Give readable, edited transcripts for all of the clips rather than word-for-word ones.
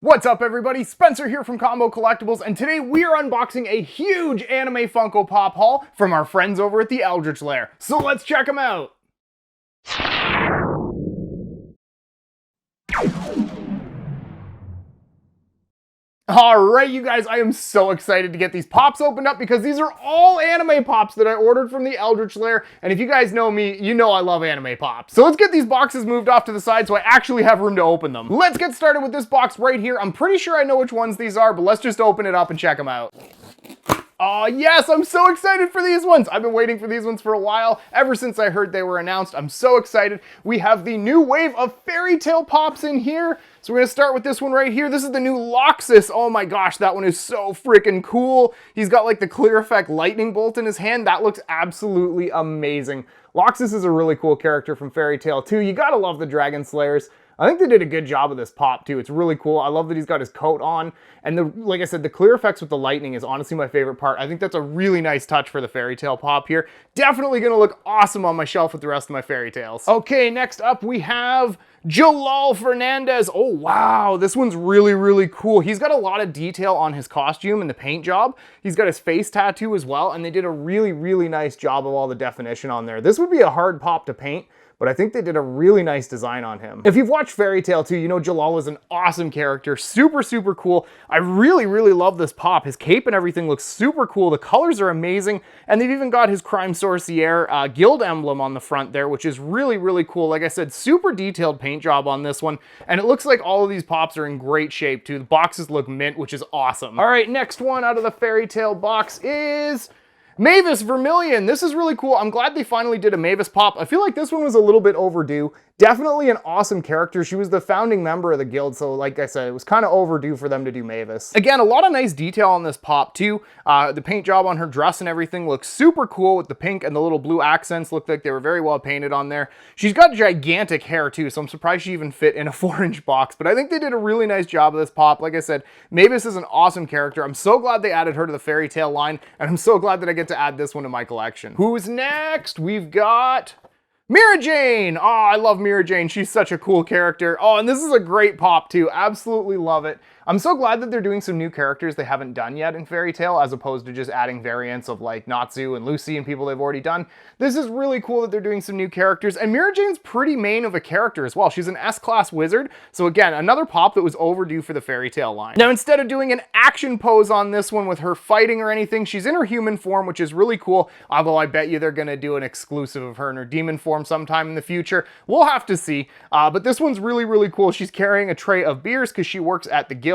What's up everybody, Spencer here from Combo Collectibles, and today we are unboxing a huge anime Funko Pop haul from our friends over at the Eldritch Lair. So let's check them out! Alright you guys, I am so excited to get these pops opened up because these are all anime pops that I ordered from the Eldritch Lair, and if you guys know me, you know I love anime pops. So let's get these boxes moved off to the side so I actually have room to open them. Let's get started with this box right here. I'm pretty sure I know which ones these are, but let's just open it up and check them out. Oh yes, I'm so excited for these ones. I've been waiting for these ones for a while, ever since I heard they were announced. I'm so excited. We have the new wave of fairy tale pops in here. So we're gonna start with this one right here. This is the new Laxus. Oh my gosh, that one is so freaking cool. He's got like the clear effect lightning bolt in his hand. That looks absolutely amazing. Laxus is a really cool character from Fairy Tail 2. You gotta love the Dragon Slayers. I think they did a good job of this pop too. It's really cool. I love that he's got his coat on. And like I said, the clear effects with the lightning is honestly my favorite part. I think that's a really nice touch for the Fairy Tail pop here. Definitely gonna look awesome on my shelf with the rest of my Fairy Tales. Okay, next up we have Jalal Fernandez. Oh wow, this one's really cool. He's got a lot of detail on his costume and the paint job. He's got his face tattoo as well, and they did a really nice job of all the definition on there. This would be a hard pop to paint, but I think they did a really nice design on him. If you've watched Fairy Tail 2, you know Jalal is an awesome character, super cool. I really love this pop. His cape and everything looks super cool. The colors are amazing, and they've even got his Crime Sorcier guild emblem on the front there, which is really cool. Like I said, super detailed paint job on this one, and it looks like all of these pops are in great shape too. The boxes look mint, which is awesome. All right, next one out of the Fairy Tail box is Mavis Vermillion. This is really cool. I'm glad they finally did a Mavis pop. I feel like this one was a little bit overdue. Definitely an awesome character. She was the founding member of the guild, so like I said, it was kind of overdue for them to do Mavis. Again, a lot of nice detail on this pop too. The paint job on her dress and everything looks super cool with the pink and the little blue accents. Looked like they were very well painted on there. She's got gigantic hair too, so I'm surprised she even fit in a 4-inch box, but I think they did a really nice job of this pop. Like I said, Mavis is an awesome character. I'm so glad they added her to the Fairy Tail line, and I'm so glad that I get to add this one to my collection. Who's next? We've got Mirajane! Oh, I love Mirajane. She's such a cool character. Oh, and this is a great pop too. Absolutely love it. I'm so glad that they're doing some new characters they haven't done yet in Fairy Tail, as opposed to just adding variants of like Natsu and Lucy and people they've already done. This is really cool that they're doing some new characters, and Mirajane's pretty main of a character as well. She's an S-class wizard, so again, another pop that was overdue for the Fairy Tail line. Now, instead of doing an action pose on this one with her fighting or anything, she's in her human form, which is really cool, although I bet you they're gonna do an exclusive of her in her demon form sometime in the future. We'll have to see, but this one's really cool. She's carrying a tray of beers because she works at the guild.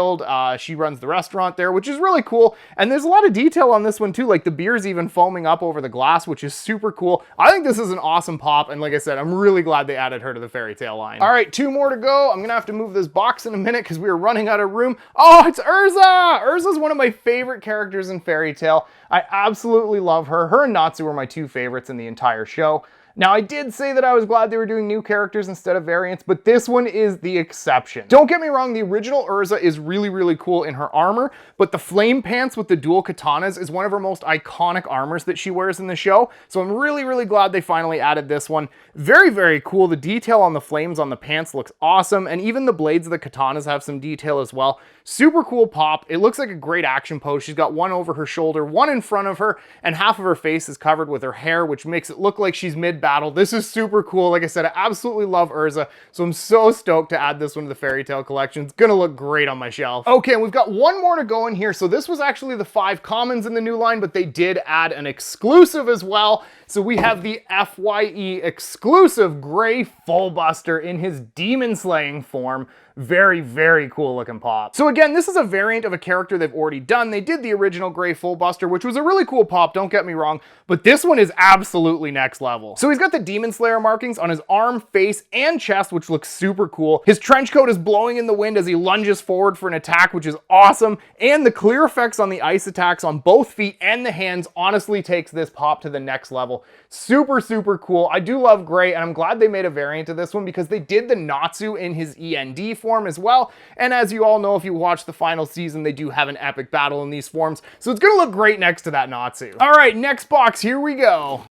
She runs the restaurant there, which is really cool. And there's a lot of detail on this one too, like the beer's even foaming up over the glass, which is super cool. I think this is an awesome pop, and like I said, I'm really glad they added her to the Fairy Tail line. All right, 2 more to go. I'm gonna have to move this box in a minute because we are running out of room. Oh, it's Urza! Urza's one of my favorite characters in Fairy Tail. I absolutely love her. Her and Natsu were my 2 favorites in the entire show. Now, I did say that I was glad they were doing new characters instead of variants, but this one is the exception. Don't get me wrong, the original Urza is really cool in her armor, but the flame pants with the dual katanas is one of her most iconic armors that she wears in the show, so I'm really glad they finally added this one. Very cool. The detail on the flames on the pants looks awesome, and even the blades of the katanas have some detail as well. Super cool pop. It looks like a great action pose. She's got one over her shoulder, one in front of her, and half of her face is covered with her hair, which makes it look like she's mid-battle. This is super cool. Like I said, I absolutely love Urza, so I'm so stoked to add this one to the Fairy Tail collection. It's gonna look great on my shelf. Okay, and we've got one more to go in here. So this was actually the 5 commons in the new line, but they did add an exclusive as well. So we have the FYE exclusive Gray Fullbuster in his demon slaying form. Very cool looking pop. So again, this is a variant of a character they've already done. They did the original Gray Fullbuster, which was a really cool pop, don't get me wrong, but this one is absolutely next level. So he's got the Demon Slayer markings on his arm, face, and chest, which looks super cool. His trench coat is blowing in the wind as he lunges forward for an attack, which is awesome. And the clear effects on the ice attacks on both feet and the hands honestly takes this pop to the next level. Super cool. I do love Gray, and I'm glad they made a variant of this one because they did the Natsu in his END form as well. And as you all know, if you watch the final season, they do have an epic battle in these forms. So it's gonna look great next to that Natsu. All right, next box, here we go.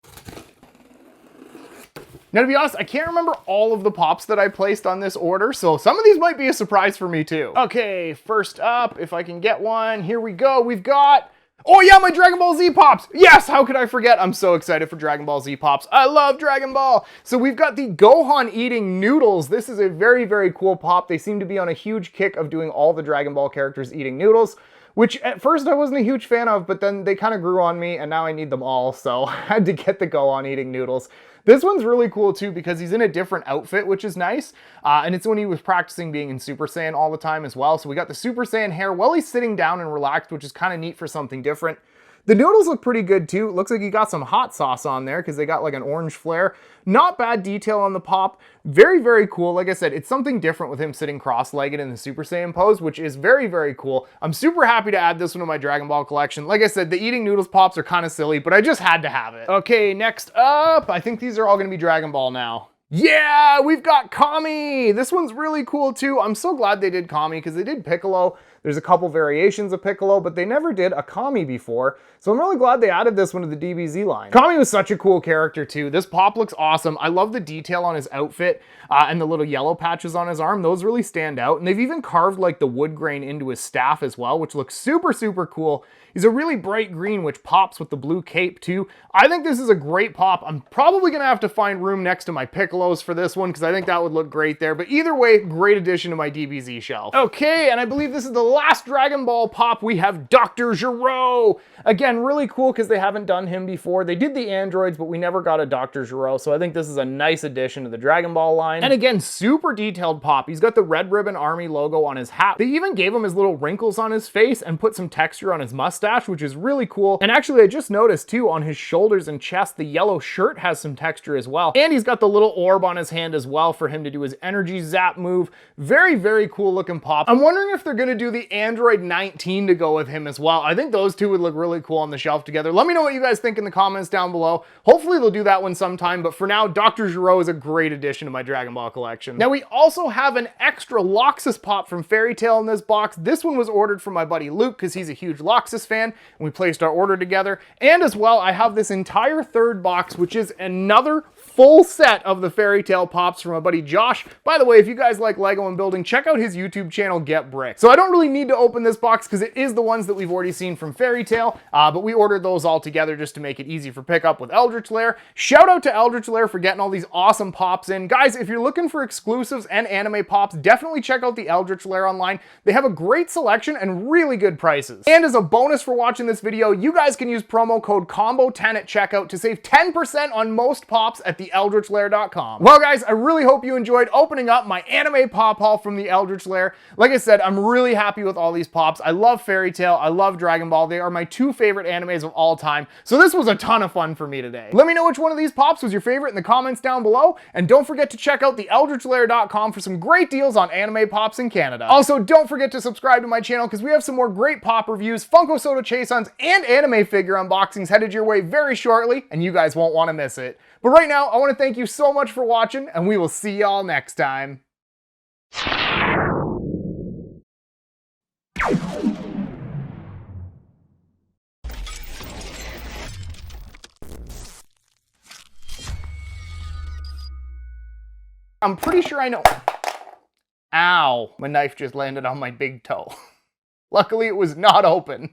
Now, to be honest, I can't remember all of the pops that I placed on this order, so some of these might be a surprise for me too. Okay, first up, if I can get one, here we go. We've got, oh yeah, my Dragon Ball Z pops. Yes, how could I forget? I'm so excited for Dragon Ball Z pops. I love Dragon Ball. So we've got the Gohan eating noodles. This is a very, very cool pop. They seem to be on a huge kick of doing all the Dragon Ball characters eating noodles, which at first I wasn't a huge fan of, but then they kind of grew on me and now I need them all, so I had to get the Gohan eating noodles. This one's really cool too because he's in a different outfit, which is nice. And it's when he was practicing being in Super Saiyan all the time as well. So we got the Super Saiyan hair while he's sitting down and relaxed, which is kind of neat for something different. The noodles look pretty good too. It looks like he got some hot sauce on there because they got like an orange flare. Not bad detail on the pop. Very, very cool. Like I said, it's something different with him sitting cross-legged in the Super Saiyan pose, which is very, very cool. I'm super happy to add this one to my Dragon Ball collection. Like I said, the eating noodles pops are kind of silly, but I just had to have it. Okay, next up, I think these are all going to be Dragon Ball now. Yeah, we've got Kami. This one's really cool too. I'm so glad they did Kami because they did Piccolo. There's a couple variations of Piccolo, but they never did a Kami before. So I'm really glad they added this one to the DBZ line. Kami was such a cool character too. This pop looks awesome. I love the detail on his outfit and the little yellow patches on his arm. Those really stand out. And they've even carved like the wood grain into his staff as well, which looks super, super cool. He's a really bright green, which pops with the blue cape too. I think this is a great pop. I'm probably gonna have to find room next to my Piccolos for this one because I think that would look great there. But either way, great addition to my DBZ shelf. Okay, and I believe this is the last Dragon Ball pop. We have Dr. Gero. Again, really cool because they haven't done him before. They did the androids, but we never got a Dr. Gero. So I think this is a nice addition to the Dragon Ball line. And again, super detailed pop. He's got the Red Ribbon Army logo on his hat. They even gave him his little wrinkles on his face and put some texture on his mustache, which is really cool. And actually, I just noticed too, on his shoulders and chest, the yellow shirt has some texture as well. And he's got the little orb on his hand as well for him to do his energy zap move. Very, very cool looking pop. I'm wondering if they're gonna do the Android 19 to go with him as well. I think those two would look really cool on the shelf together. Let me know what you guys think in the comments down below. Hopefully they'll do that one sometime, but for now, Dr. Gero is a great addition to my Dragon Ball collection. Now we also have an extra Laxus pop from Fairy Tail in this box. This one was ordered from my buddy Luke because he's a huge Laxus fan, and we placed our order together. And as well, I have this entire third box, which is another full set of the Fairy Tail pops from my buddy Josh. By the way, if you guys like Lego and building, check out his YouTube channel, Get Brick. So I don't really need to open this box because it is the ones that we've already seen from Fairy Tail, but we ordered those all together just to make it easy for pickup with Eldritch Lair. Shout out to Eldritch Lair for getting all these awesome pops in. Guys, if you're looking for exclusives and anime pops, definitely check out the Eldritch Lair online. They have a great selection and really good prices. And as a bonus for watching this video, you guys can use promo code COMBO10 at checkout to save 10% on most pops at the eldritchlair.com. Well guys, I really hope you enjoyed opening up my anime pop haul from the Eldritch Lair. Like I said, I'm really happy with all these pops. I love Fairy Tail, I love Dragon Ball. They are my two favorite animes of all time. So this was a ton of fun for me today. Let me know which one of these pops was your favorite in the comments down below. And don't forget to check out the eldritchlair.com for some great deals on anime pops in Canada. Also, don't forget to subscribe to my channel because we have some more great pop reviews, Funko Soda Chase-ons, and anime figure unboxings headed your way very shortly, and you guys won't want to miss it. But right now, I want to thank you so much for watching, and we will see y'all next time. I'm pretty sure I know. Ow, my knife just landed on my big toe. Luckily, it was not open.